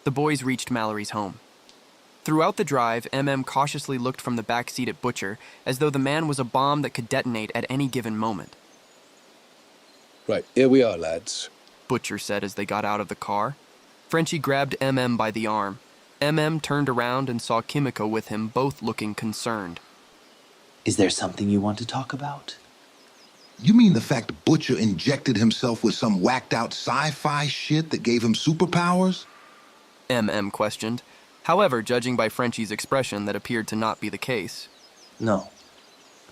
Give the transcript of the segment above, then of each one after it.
The boys reached Mallory's home. Throughout the drive, MM cautiously looked from the back seat at Butcher as though the man was a bomb that could detonate at any given moment. Right, here we are, lads, Butcher said as they got out of the car. Frenchie grabbed MM by the arm. MM turned around and saw Kimiko with him, both looking concerned. Is there something you want to talk about? You mean the fact Butcher injected himself with some whacked-out sci-fi shit that gave him superpowers? MM questioned. However, judging by Frenchie's expression, that appeared to not be the case. No.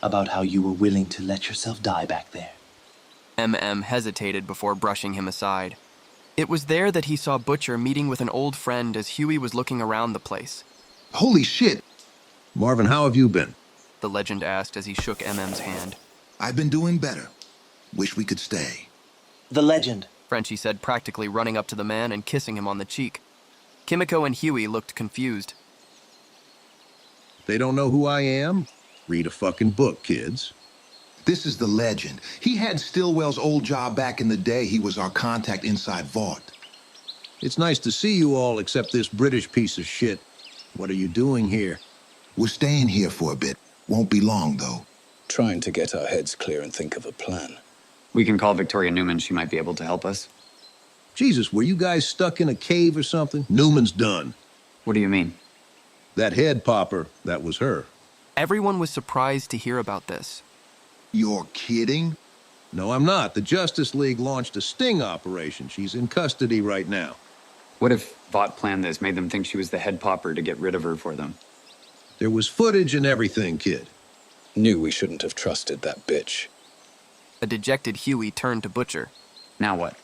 About how you were willing to let yourself die back there. MM hesitated before brushing him aside. It was there that he saw Butcher meeting with an old friend as Hughie was looking around the place. Holy shit! Marvin, how have you been? The legend asked as he shook MM's hand. I've been doing better. Wish we could stay. The legend, Frenchie said, practically running up to the man and kissing him on the cheek. Kimiko and Hughie looked confused. They don't know who I am? Read a fucking book, kids. This is the legend. He had Stillwell's old job back in the day. He was our contact inside Vought. It's nice to see you all except this British piece of shit. What are you doing here? We're staying here for a bit. Won't be long, though. trying to get our heads clear and think of a plan. We can call Victoria Newman. She might be able to help us. Jesus, were you guys stuck in a cave or something? Newman's done. What do you mean? That head popper, that was her. Everyone was surprised to hear about this. You're kidding? No, I'm not. The Justice League launched a sting operation. She's in custody right now. What if Vought planned this, made them think she was the head popper to get rid of her for them? There was footage and everything, kid. Knew we shouldn't have trusted that bitch. A dejected Hughie turned to Butcher. Now what?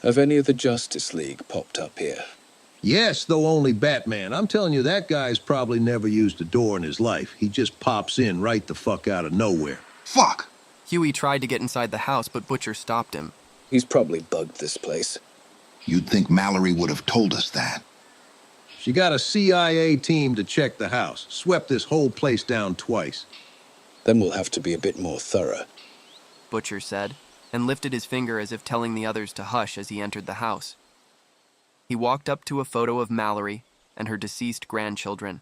Have any of the Justice League popped up here? Yes, though only Batman. I'm telling you, that guy's probably never used a door in his life. He just pops in right the fuck out of nowhere. Fuck! Hughie tried to get inside the house, but Butcher stopped him. He's probably bugged this place. You'd think Mallory would have told us that. She got a CIA team to check the house, swept this whole place down twice. Then we'll have to be a bit more thorough. Butcher said, and lifted his finger as if telling the others to hush as he entered the house. He walked up to a photo of Mallory and her deceased grandchildren.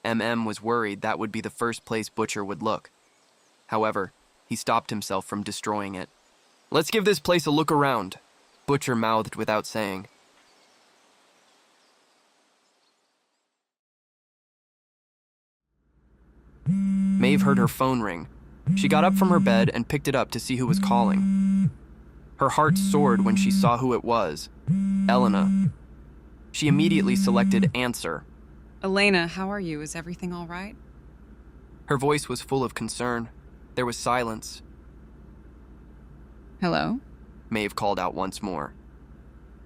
MM was worried that would be the first place Butcher would look. However, he stopped himself from destroying it. "Let's give this place a look around," Butcher mouthed without saying. Maeve heard her phone ring. She got up from her bed and picked it up to see who was calling. Her heart soared when she saw who it was. Elena. She immediately selected answer. Elena, how are you? Is everything all right? Her voice was full of concern. There was silence. Hello? Maeve called out once more.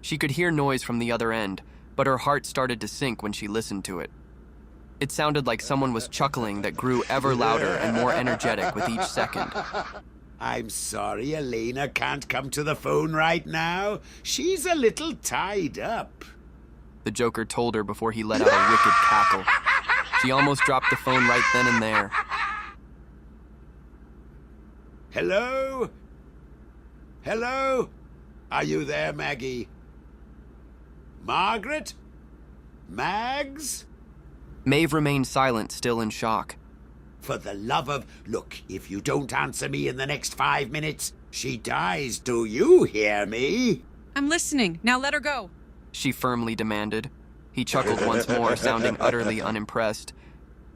She could hear noise from the other end, but her heart started to sink when she listened to it. It sounded like someone was chuckling that grew ever louder and more energetic with each second. I'm sorry Elena can't come to the phone right now. She's a little tied up. The Joker told her before he let out a wicked cackle. She almost dropped the phone right then and there. Hello? Hello? Are you there, Maggie? Margaret? Mags? Maeve remained silent, still in shock. For the love of... Look, if you don't answer me in the next 5 minutes, she dies. Do you hear me? I'm listening. Now let her go. She firmly demanded. He chuckled once more, sounding utterly unimpressed.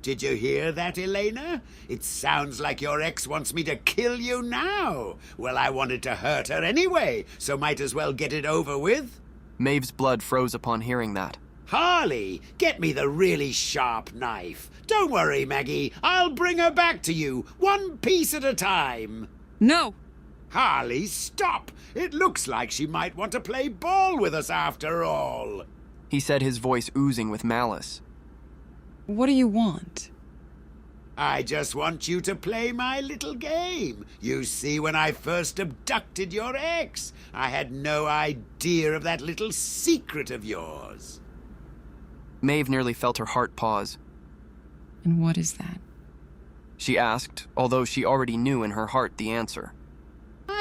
Did you hear that, Elena? It sounds like your ex wants me to kill you now. Well, I wanted to hurt her anyway, so might as well get it over with. Maeve's blood froze upon hearing that. Harley, get me the really sharp knife. Don't worry, Maggie. I'll bring her back to you, one piece at a time. No. Harley, stop. It looks like she might want to play ball with us after all. He said, his voice oozing with malice. What do you want? I just want you to play my little game. You see, when I first abducted your ex, I had no idea of that little secret of yours. Maeve nearly felt her heart pause. And what is that? She asked, although she already knew in her heart the answer.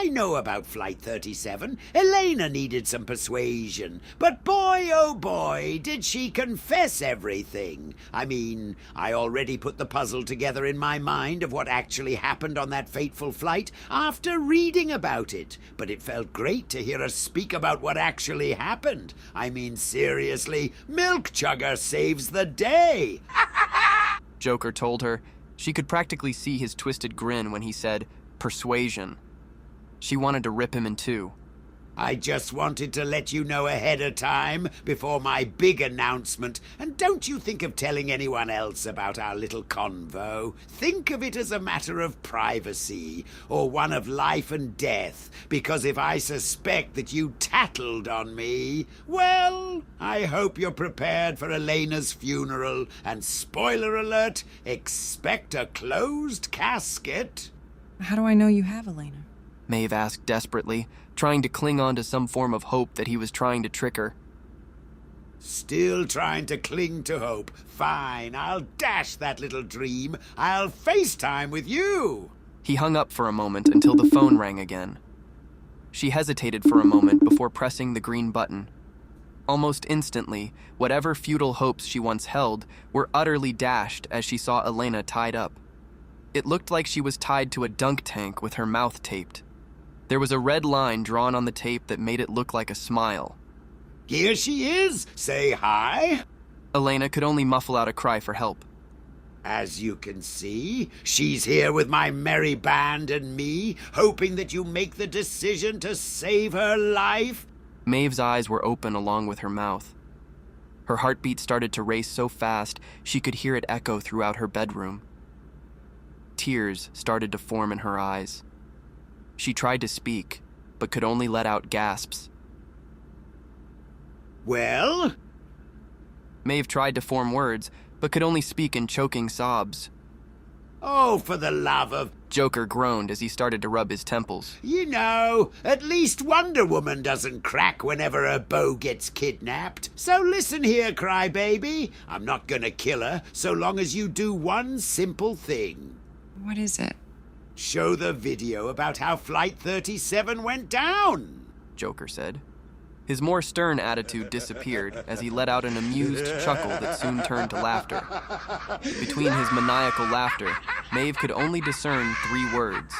I know about Flight 37. Elena needed some persuasion. But boy, oh boy, did she confess everything. I mean, I already put the puzzle together in my mind of what actually happened on that fateful flight after reading about it. But it felt great to hear her speak about what actually happened. I mean, seriously, Milk Chugger saves the day. Joker told her. She could practically see his twisted grin when he said, persuasion. She wanted to rip him in two. I just wanted to let you know ahead of time, before my big announcement, and don't you think of telling anyone else about our little convo. Think of it as a matter of privacy, or one of life and death, because if I suspect that you tattled on me, well, I hope you're prepared for Elena's funeral, and spoiler alert, expect a closed casket. How do I know you have Elena? Maeve asked desperately, trying to cling on to some form of hope that he was trying to trick her. Still trying to cling to hope. Fine, I'll dash that little dream. I'll FaceTime with you. He hung up for a moment until the phone rang again. She hesitated for a moment before pressing the green button. Almost instantly, whatever futile hopes she once held were utterly dashed as she saw Elena tied up. It looked like she was tied to a dunk tank with her mouth taped. There was a red line drawn on the tape that made it look like a smile. Here she is. Say hi. Elena could only muffle out a cry for help. As you can see, she's here with my merry band and me, hoping that you make the decision to save her life. Maeve's eyes were open along with her mouth. Her heartbeat started to race so fast she could hear it echo throughout her bedroom. Tears started to form in her eyes. She tried to speak, but could only let out gasps. Well? Maeve tried to form words, but could only speak in choking sobs. Oh, for the love of... Joker groaned as he started to rub his temples. You know, at least Wonder Woman doesn't crack whenever her beau gets kidnapped. So listen here, crybaby. I'm not gonna kill her so long as you do one simple thing. What is it? Show the video about how Flight 37 went down, Joker said. His more stern attitude disappeared as he let out an amused chuckle that soon turned to laughter. Between his maniacal laughter, Maeve could only discern 3 words.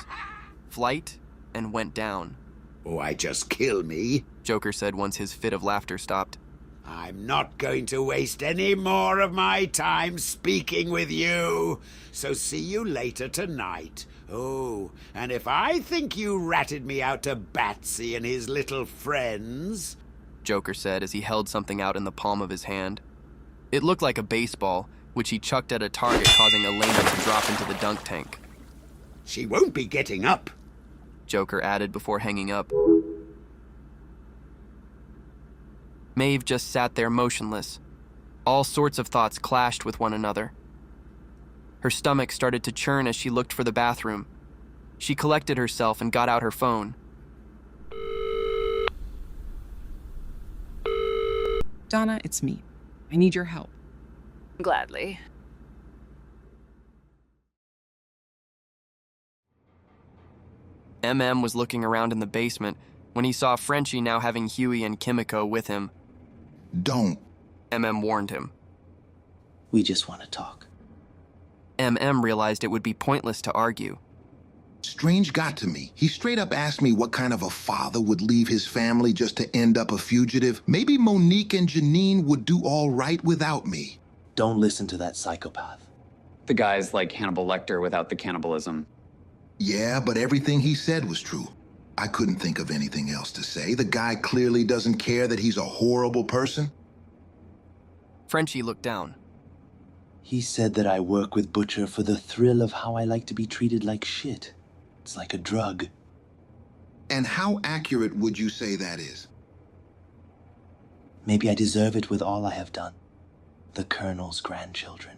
Flight and went down. Oh, I just kill me, Joker said once his fit of laughter stopped. I'm not going to waste any more of my time speaking with you. So see you later tonight. Oh, and if I think you ratted me out to Batsy and his little friends... Joker said as he held something out in the palm of his hand. It looked like a baseball, which he chucked at a target, causing Elena to drop into the dunk tank. She won't be getting up, Joker added before hanging up. Maeve just sat there motionless. All sorts of thoughts clashed with one another. Her stomach started to churn as she looked for the bathroom. She collected herself and got out her phone. Donna, it's me. I need your help. Gladly. MM was looking around in the basement when he saw Frenchie now having Hughie and Kimiko with him. Don't. MM warned him. We just want to talk. MM realized it would be pointless to argue. Strange got to me. He straight up asked me what kind of a father would leave his family just to end up a fugitive. Maybe Monique and Janine would do all right without me. Don't listen to that psychopath. The guy's like Hannibal Lecter without the cannibalism. Yeah, but everything he said was true. I couldn't think of anything else to say. The guy clearly doesn't care that he's a horrible person. Frenchie looked down. He said that I work with Butcher for the thrill of how I like to be treated like shit. It's like a drug. And how accurate would you say that is? Maybe I deserve it with all I have done. The Colonel's grandchildren.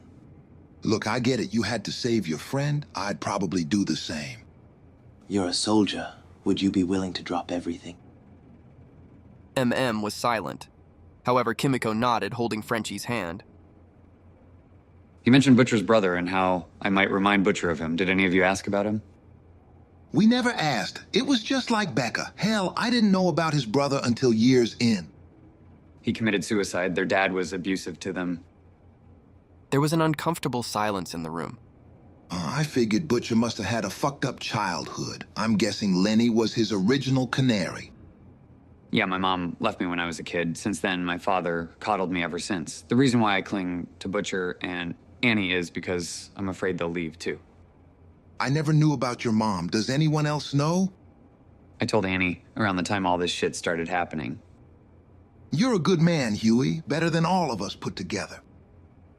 Look, I get it. You had to save your friend. I'd probably do the same. You're a soldier. Would you be willing to drop everything? MM was silent. However, Kimiko nodded, holding Frenchie's hand. You mentioned Butcher's brother and how I might remind Butcher of him. Did any of you ask about him? We never asked. It was just like Becca. Hell, I didn't know about his brother until years in. He committed suicide. Their dad was abusive to them. There was an uncomfortable silence in the room. I figured Butcher must have had a fucked up childhood. I'm guessing Lenny was his original canary. Yeah, my mom left me when I was a kid. Since then, my father coddled me ever since. The reason why I cling to Butcher and Annie is because I'm afraid they'll leave, too. I never knew about your mom. Does anyone else know? I told Annie around the time all this shit started happening. You're a good man, Hughie. Better than all of us put together.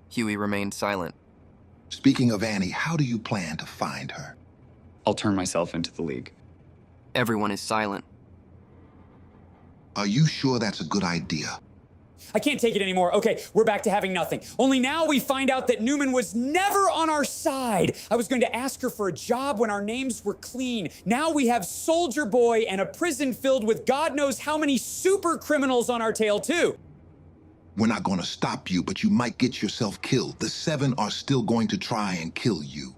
Hughie remained silent. Speaking of Annie, how do you plan to find her? I'll turn myself into the League. Everyone is silent. Are you sure that's a good idea? I can't take it anymore. Okay, we're back to having nothing. Only now we find out that Newman was never on our side. I was going to ask her for a job when our names were clean. Now we have Soldier Boy and a prison filled with God knows how many super criminals on our tail, too. We're not going to stop you, but you might get yourself killed. The Seven are still going to try and kill you.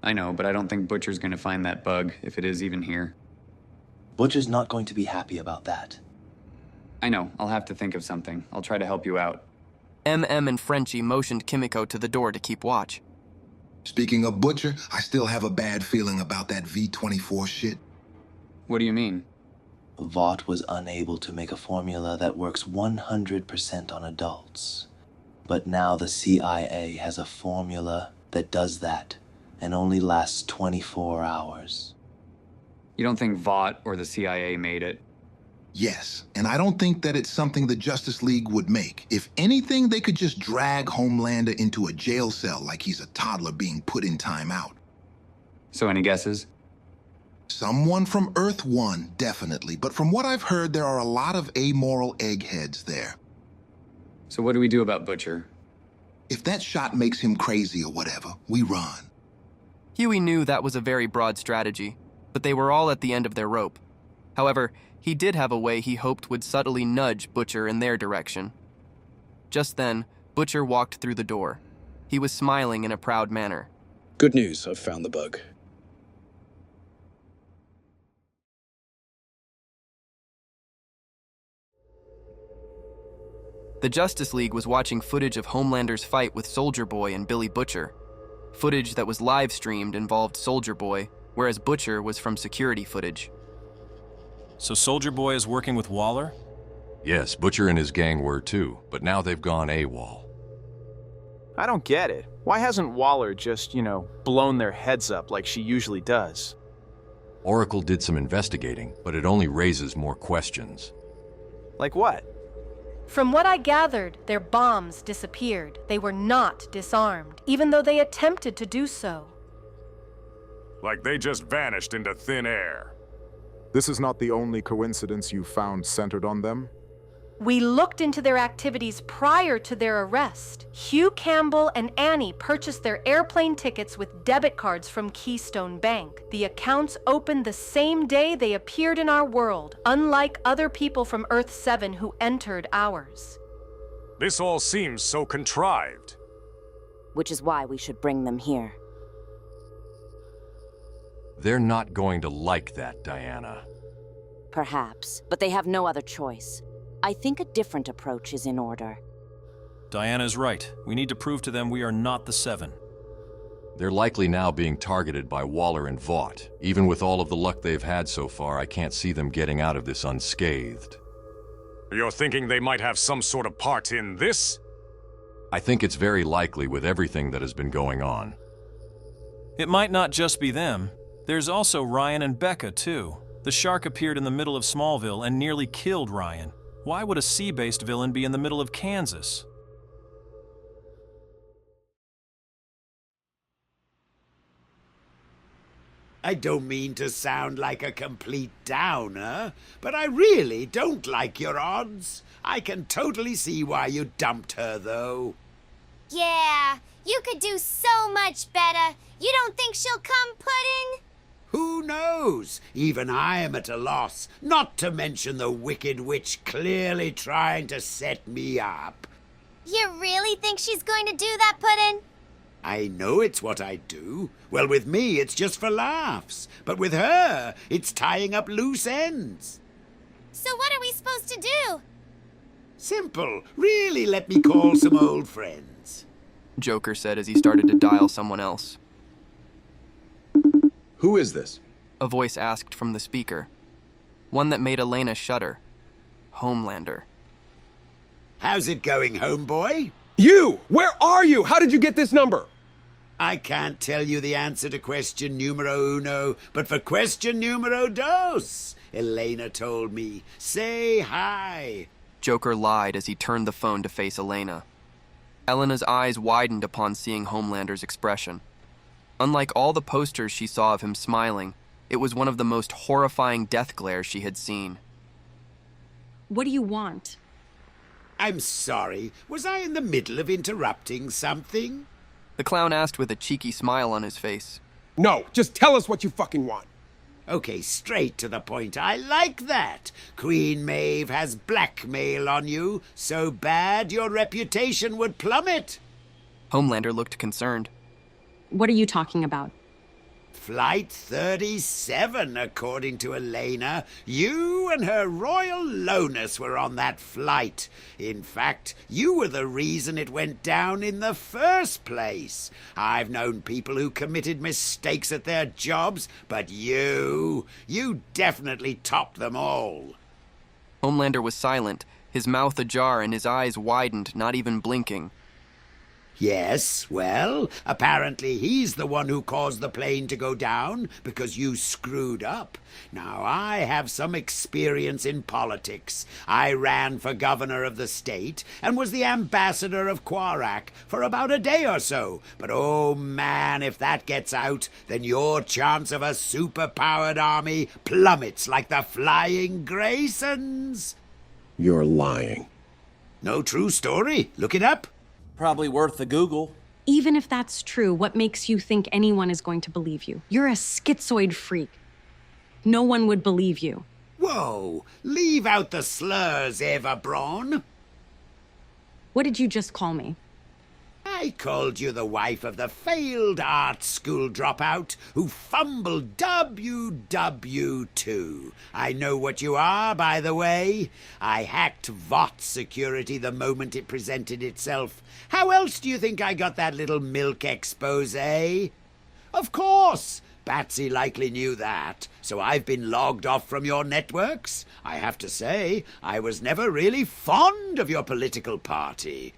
I know, but I don't think Butcher's going to find that bug, if it is even here. Butcher's not going to be happy about that. I know. I'll have to think of something. I'll try to help you out. MM and Frenchie motioned Kimiko to the door to keep watch. Speaking of Butcher, I still have a bad feeling about that V-24 shit. What do you mean? Vought was unable to make a formula that works 100% on adults. But now the CIA has a formula that does that and only lasts 24 hours. You don't think Vought or the CIA made it? Yes, and I don't think that it's something the Justice League would make. If anything, they could just drag Homelander into a jail cell like he's a toddler being put in timeout. So any guesses? Someone from Earth-1, definitely. But from what I've heard, there are a lot of amoral eggheads there. So what do we do about Butcher? If that shot makes him crazy or whatever, we run. Hughie knew that was a very broad strategy, but they were all at the end of their rope. However, he did have a way he hoped would subtly nudge Butcher in their direction. Just then, Butcher walked through the door. He was smiling in a proud manner. Good news, I've found the bug. The Justice League was watching footage of Homelander's fight with Soldier Boy and Billy Butcher. Footage that was live-streamed involved Soldier Boy, whereas Butcher was from security footage. So Soldier Boy is working with Waller? Yes, Butcher and his gang were too, but now they've gone AWOL. I don't get it. Why hasn't Waller just, blown their heads up like she usually does? Oracle did some investigating, but it only raises more questions. Like what? From what I gathered, their bombs disappeared. They were not disarmed, even though they attempted to do so. Like they just vanished into thin air. This is not the only coincidence you found centered on them? We looked into their activities prior to their arrest. Hugh Campbell and Annie purchased their airplane tickets with debit cards from Keystone Bank. The accounts opened the same day they appeared in our world, unlike other people from Earth-7 who entered ours. This all seems so contrived. Which is why we should bring them here. They're not going to like that, Diana. Perhaps, but they have no other choice. I think a different approach is in order. Diana's right. We need to prove to them we are not the Seven. They're likely now being targeted by Waller and Vought. Even with all of the luck they've had so far, I can't see them getting out of this unscathed. You're thinking they might have some sort of part in this? I think it's very likely with everything that has been going on. It might not just be them. There's also Ryan and Becca, too. The shark appeared in the middle of Smallville and nearly killed Ryan. Why would a sea-based villain be in the middle of Kansas? I don't mean to sound like a complete downer, but I really don't like your odds. I can totally see why you dumped her, though. Yeah, you could do so much better. You don't think she'll come pudding? Who knows? Even I am at a loss, not to mention the Wicked Witch clearly trying to set me up. You really think she's going to do that, Puddin'? I know it's what I do. Well, with me, it's just for laughs. But with her, it's tying up loose ends. So what are we supposed to do? Simple. Really let me call some old friends. Joker said as he started to dial someone else. Who is this? A voice asked from the speaker. One that made Elena shudder. Homelander. How's it going, homeboy? You! Where are you? How did you get this number? I can't tell you the answer to question numero uno, but for question numero dos, Elena told me. Say hi. Joker lied as he turned the phone to face Elena. Elena's eyes widened upon seeing Homelander's expression. Unlike all the posters she saw of him smiling, it was one of the most horrifying death glares she had seen. What do you want? I'm sorry. Was I in the middle of interrupting something? The clown asked with a cheeky smile on his face. No, just tell us what you fucking want. Okay, straight to the point. I like that. Queen Maeve has blackmail on you, so bad your reputation would plummet. Homelander looked concerned. What are you talking about? Flight 37, according to Elena. You and her royal lowness were on that flight. In fact, you were the reason it went down in the first place. I've known people who committed mistakes at their jobs, but you definitely topped them all. Homelander was silent, his mouth ajar and his eyes widened, not even blinking. Yes, well, apparently he's the one who caused the plane to go down because you screwed up. Now, I have some experience in politics. I ran for governor of the state and was the ambassador of Quarak for about a day or so. But oh man, if that gets out, then your chance of a super-powered army plummets like the Flying Graysons. You're lying. No, true story. Look it up. Probably worth a Google. Even if that's true, what makes you think anyone is going to believe you? You're a schizoid freak. No one would believe you. Whoa! Leave out the slurs, Eva Braun. What did you just call me? I called you the wife of the failed art school dropout who fumbled WW2. I know what you are, by the way. I hacked VOT security the moment it presented itself. How else do you think I got that little milk expose? Of course! Batsy likely knew that, so I've been logged off from your networks. I have to say, I was never really fond of your political party.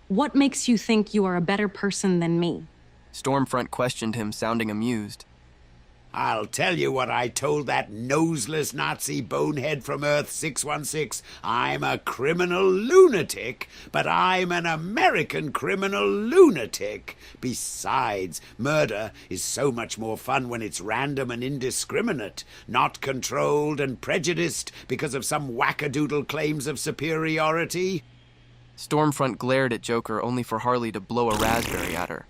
What makes you think you are a better person than me? Stormfront questioned him, sounding amused. I'll tell you what I told that noseless Nazi bonehead from Earth 616. I'm a criminal lunatic, but I'm an American criminal lunatic. Besides, murder is so much more fun when it's random and indiscriminate, not controlled and prejudiced because of some wackadoodle claims of superiority. Stormfront glared at Joker only for Harley to blow a raspberry at her.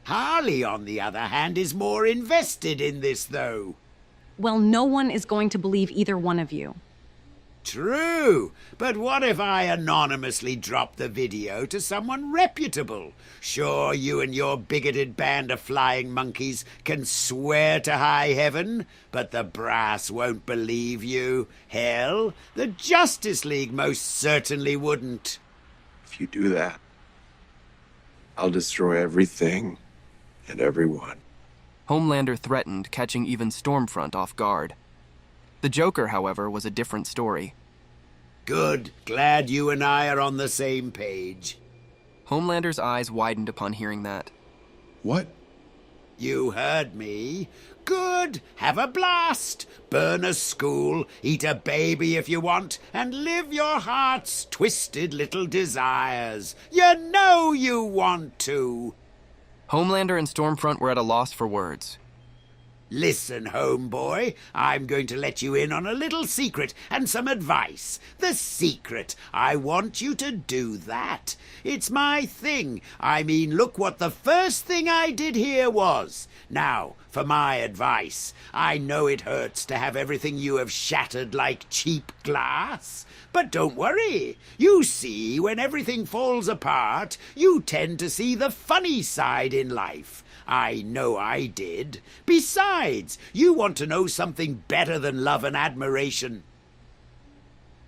Harley, on the other hand, is more invested in this, though. Well, no one is going to believe either one of you. True, but what if I anonymously drop the video to someone reputable? Sure, you and your bigoted band of flying monkeys can swear to high heaven, but the brass won't believe you. Hell, the Justice League most certainly wouldn't. If you do that, I'll destroy everything and everyone. Homelander threatened, catching even Stormfront off guard. The Joker, however, was a different story. Good. Glad you and I are on the same page. Homelander's eyes widened upon hearing that. What? You heard me. Good. Have a blast. Burn a school, eat a baby if you want, and live your heart's twisted little desires. You know you want to. Homelander and Stormfront were at a loss for words. Listen, homeboy, I'm going to let you in on a little secret and some advice. The secret. I want you to do that. It's my thing. I mean, look what the first thing I did here was. Now, for my advice. I know it hurts to have everything you have shattered like cheap glass. But don't worry. You see, when everything falls apart, you tend to see the funny side in life. I know I did. Besides, you want to know something better than love and admiration?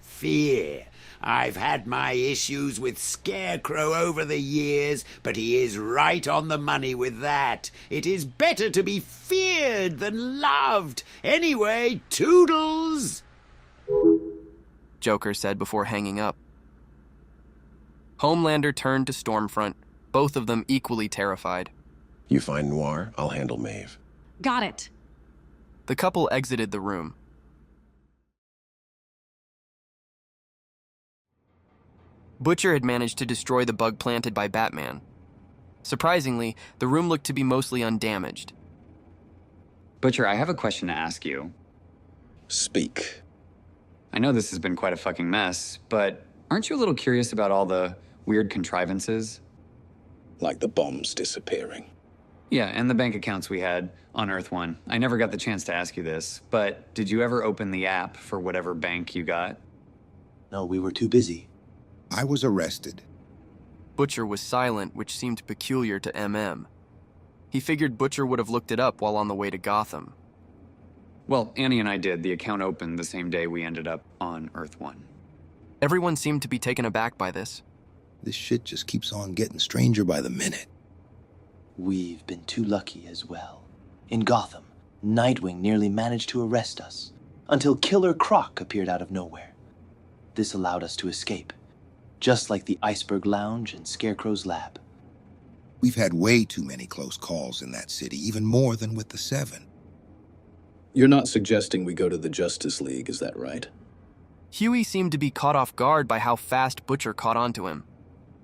Fear. I've had my issues with Scarecrow over the years, but he is right on the money with that. It is better to be feared than loved. Anyway, toodles! Joker said before hanging up. Homelander turned to Stormfront, both of them equally terrified. You find Noir, I'll handle Maeve. Got it. The couple exited the room. Butcher had managed to destroy the bug planted by Batman. Surprisingly, the room looked to be mostly undamaged. Butcher, I have a question to ask you. Speak. I know this has been quite a fucking mess, but aren't you a little curious about all the weird contrivances? Like the bombs disappearing. Yeah, and the bank accounts we had on Earth One. I never got the chance to ask you this, but did you ever open the app for whatever bank you got? No, we were too busy. I was arrested. Butcher was silent, which seemed peculiar to MM. He figured Butcher would have looked it up while on the way to Gotham. Well, Annie and I did. The account opened the same day we ended up on Earth One. Everyone seemed to be taken aback by this. This shit just keeps on getting stranger by the minute. We've been too lucky as well. In Gotham, Nightwing nearly managed to arrest us, until Killer Croc appeared out of nowhere. This allowed us to escape, just like the Iceberg Lounge and Scarecrow's lab. We've had way too many close calls in that city, even more than with the Seven. You're not suggesting we go to the Justice League, is that right? Hughie seemed to be caught off guard by how fast Butcher caught on to him.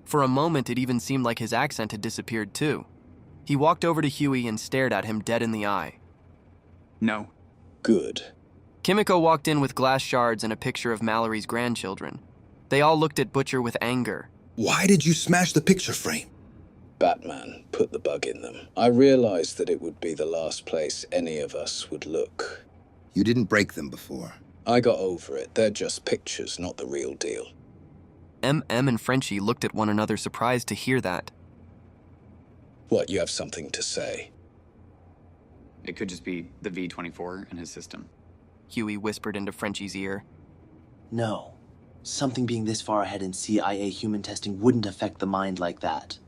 For a moment, it even seemed like his accent had disappeared too. He walked over to Hughie and stared at him dead in the eye. No. Good. Kimiko walked in with glass shards and a picture of Mallory's grandchildren. They all looked at Butcher with anger. Why did you smash the picture frame? Batman put the bug in them. I realized that it would be the last place any of us would look. You didn't break them before. I got over it. They're just pictures, not the real deal. MM and Frenchie looked at one another, surprised to hear that. What, you have something to say? It could just be the V-24 in his system. Hughie whispered into Frenchie's ear. No. Something being this far ahead in CIA human testing wouldn't affect the mind like that.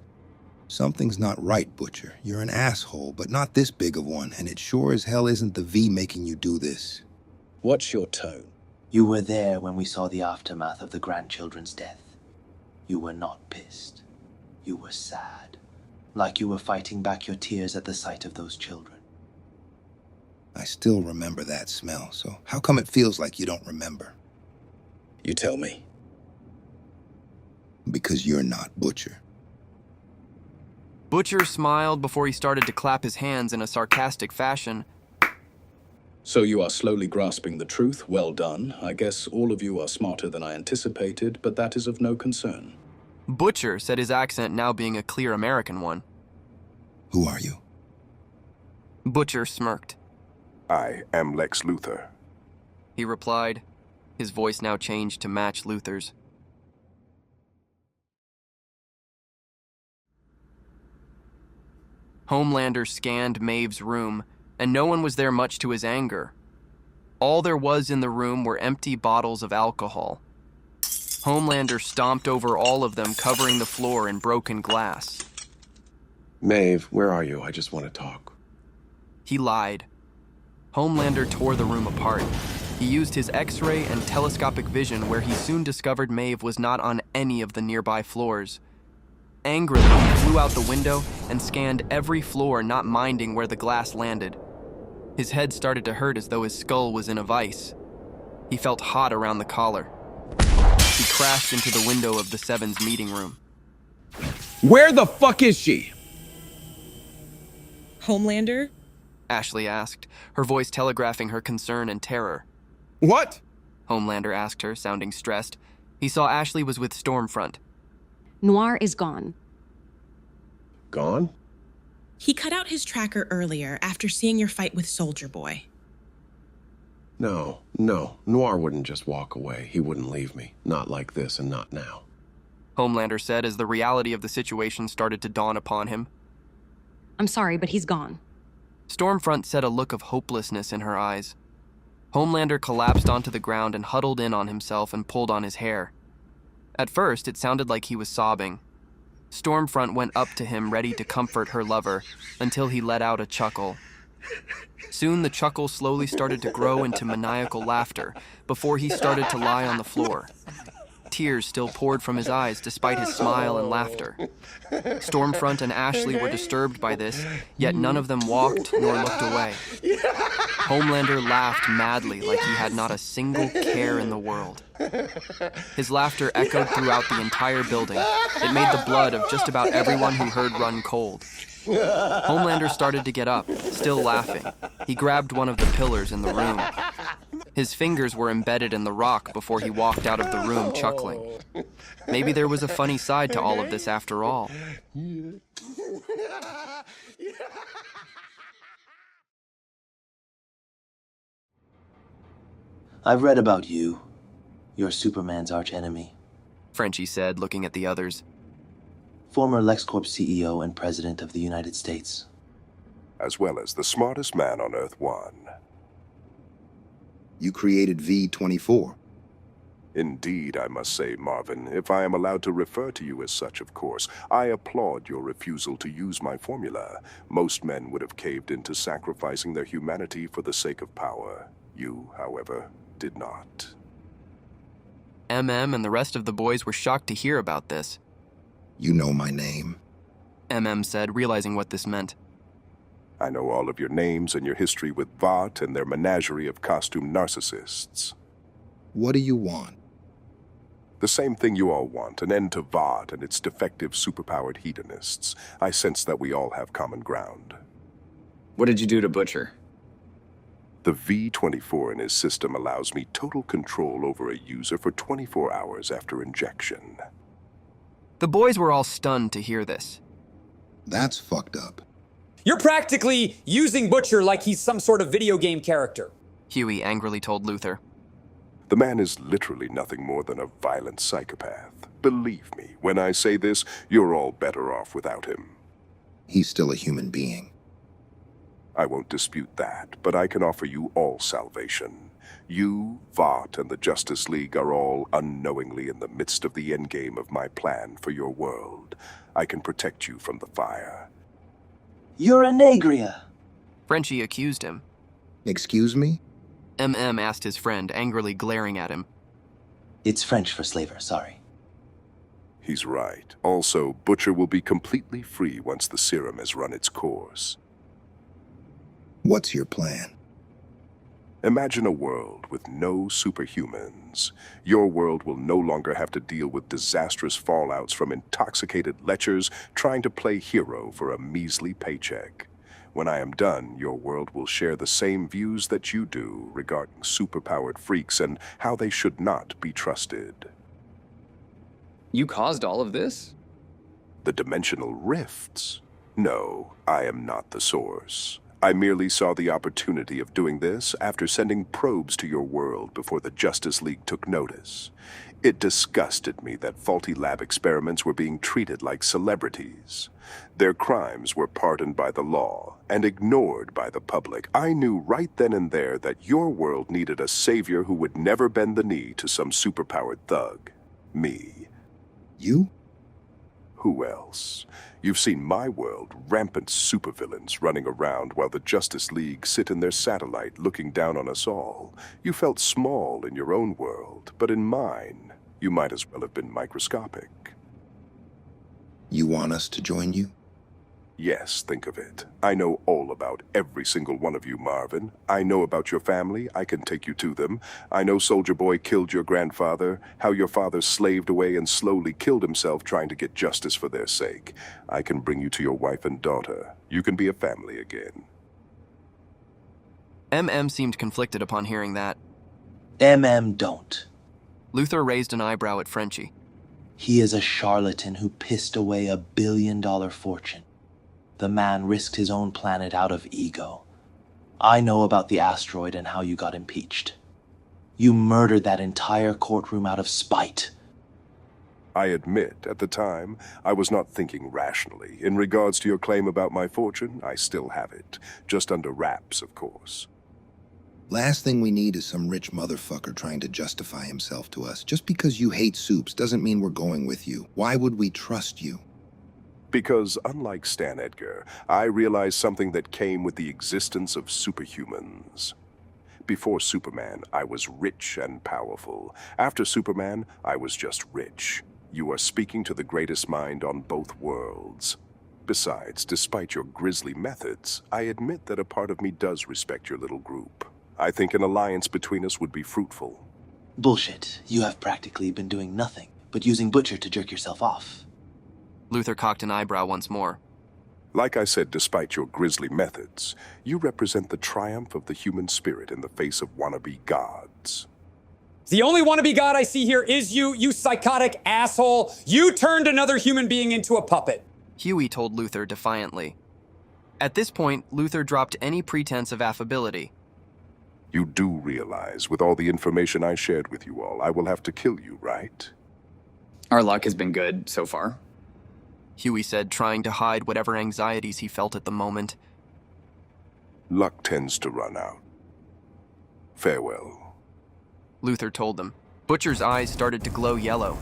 Something's not right, Butcher. You're an asshole, but not this big of one, and it sure as hell isn't the V making you do this. What's your tone? You were there when we saw the aftermath of the grandchildren's death. You were not pissed. You were sad. Like you were fighting back your tears at the sight of those children. I still remember that smell, so how come it feels like you don't remember? You tell me. Because you're not Butcher. Butcher smiled before he started to clap his hands in a sarcastic fashion. So you are slowly grasping the truth. Well done. I guess all of you are smarter than I anticipated, but that is of no concern. Butcher said, his accent now being a clear American one. Who are you? Butcher smirked. I am Lex Luthor. He replied, his voice now changed to match Luthor's. Homelander scanned Maeve's room, and no one was there much to his anger. All there was in the room were empty bottles of alcohol. Homelander stomped over all of them, covering the floor in broken glass. Maeve, where are you? I just want to talk. He lied. Homelander tore the room apart. He used his X-ray and telescopic vision, where he soon discovered Maeve was not on any of the nearby floors. Angrily, he flew out the window and scanned every floor, not minding where the glass landed. His head started to hurt as though his skull was in a vice. He felt hot around the collar. He crashed into the window of the Seven's meeting room. Where the fuck is she? Homelander? Ashley asked, her voice telegraphing her concern and terror. What? Homelander asked her, sounding stressed. He saw Ashley was with Stormfront. Noir is gone. Gone? He cut out his tracker earlier after seeing your fight with Soldier Boy. No. Noir wouldn't just walk away. He wouldn't leave me. Not like this and not now. Homelander said as the reality of the situation started to dawn upon him. I'm sorry, but he's gone. Stormfront said a look of hopelessness in her eyes. Homelander collapsed onto the ground and huddled in on himself and pulled on his hair. At first, it sounded like he was sobbing. Stormfront went up to him ready to comfort her lover until he let out a chuckle. Soon the chuckle slowly started to grow into maniacal laughter before he started to lie on the floor. Tears still poured from his eyes despite his smile and laughter. Stormfront and Ashley were disturbed by this, yet none of them walked nor looked away. Homelander laughed madly like he had not a single care in the world. His laughter echoed throughout the entire building. It made the blood of just about everyone who heard run cold. Homelander started to get up, still laughing. He grabbed one of the pillars in the room. His fingers were embedded in the rock before he walked out of the room chuckling. Maybe there was a funny side to all of this after all. I've read about you. You're Superman's archenemy. Frenchie said, looking at the others. Former LexCorp CEO and President of the United States. As well as the smartest man on Earth 1. You created V-24. Indeed, I must say, Marvin, if I am allowed to refer to you as such, of course. I applaud your refusal to use my formula. Most men would have caved into sacrificing their humanity for the sake of power. You, however, did not. MM and the rest of the boys were shocked to hear about this. You know my name. MM said, realizing what this meant. I know all of your names and your history with Vought and their menagerie of costume narcissists. What do you want? The same thing you all want, an end to Vought and its defective superpowered hedonists. I sense that we all have common ground. What did you do to Butcher? The V-24 in his system allows me total control over a user for 24 hours after injection. The boys were all stunned to hear this. That's fucked up. You're practically using Butcher like he's some sort of video game character. Hughie angrily told Luthor. The man is literally nothing more than a violent psychopath. Believe me, when I say this, you're all better off without him. He's still a human being. I won't dispute that, but I can offer you all salvation. You, Vought, and the Justice League are all unknowingly in the midst of the endgame of my plan for your world. I can protect you from the fire. You're a Negria. Frenchie accused him. Excuse me? MM asked his friend, angrily glaring at him. It's French for slaver, sorry. He's right. Also, Butcher will be completely free once the serum has run its course. What's your plan? Imagine a world with no superhumans. Your world will no longer have to deal with disastrous fallouts from intoxicated lechers trying to play hero for a measly paycheck. When I am done, your world will share the same views that you do regarding superpowered freaks and how they should not be trusted. You caused all of this? The dimensional rifts? No, I am not the source. I merely saw the opportunity of doing this after sending probes to your world before the Justice League took notice. It disgusted me that faulty lab experiments were being treated like celebrities. Their crimes were pardoned by the law and ignored by the public. I knew right then and there that your world needed a savior who would never bend the knee to some superpowered thug. Me. You? Who else? You've seen my world, rampant supervillains running around while the Justice League sit in their satellite looking down on us all. You felt small in your own world, but in mine, you might as well have been microscopic. You want us to join you? Yes, think of it. I know all about every single one of you, Marvin. I know about your family. I can take you to them. I know Soldier Boy killed your grandfather, how your father slaved away and slowly killed himself trying to get justice for their sake. I can bring you to your wife and daughter. You can be a family again. MM seemed conflicted upon hearing that. Don't. Luthor raised an eyebrow at Frenchie. He is a charlatan who pissed away a billion-dollar fortune. The man risked his own planet out of ego. I know about the asteroid and how you got impeached. You murdered that entire courtroom out of spite. I admit, at the time, I was not thinking rationally. In regards to your claim about my fortune, I still have it. Just under wraps, of course. Last thing we need is some rich motherfucker trying to justify himself to us. Just because you hate soups doesn't mean we're going with you. Why would we trust you? Because, unlike Stan Edgar, I realized something that came with the existence of superhumans. Before Superman, I was rich and powerful. After Superman, I was just rich. You are speaking to the greatest mind on both worlds. Besides, despite your grisly methods, I admit that a part of me does respect your little group. I think an alliance between us would be fruitful. Bullshit. You have practically been doing nothing but using Butcher to jerk yourself off. Luthor cocked an eyebrow once more. Like I said, despite your grisly methods, you represent the triumph of the human spirit in the face of wannabe gods. The only wannabe god I see here is you psychotic asshole. You turned another human being into a puppet. Hughie told Luthor defiantly. At this point, Luthor dropped any pretense of affability. You do realize, with all the information I shared with you all, I will have to kill you, right? Our luck has been good so far. Hughie said, trying to hide whatever anxieties he felt at the moment. Luck tends to run out. Farewell. Luthor told them. Butcher's eyes started to glow yellow,